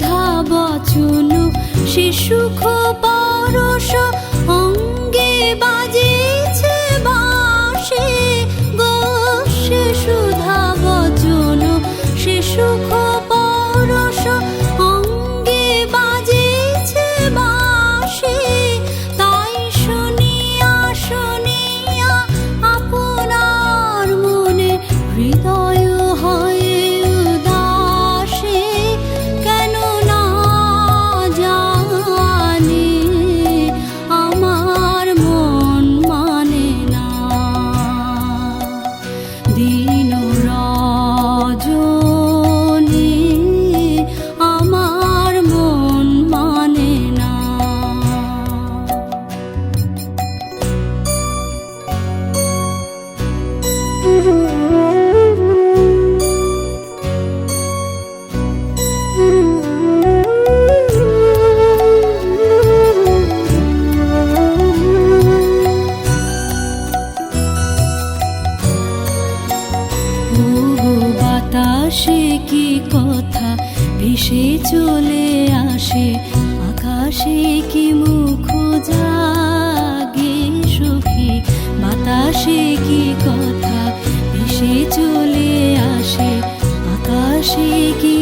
সুধা বচন সে সুখ পরশ অঙ্গে বাজেছে বাঁশি গো। সে সুধা বচন সে সুখ পরশ অঙ্গে বাজেছে বাঁশি। তাই শুনিয়া শুনিয়া আপনার মনে হৃদয় হয় উদাসী। কেন না জানি আমার মন মানে না। দিন রজনী আমার মন মানে না। বাতাসে কি কথা ভেসে চলে আসে, আকাশে কি মুখ জাগে সখী। বাতাসে কি কথা ভেসে চলে আসে, আকাশে কি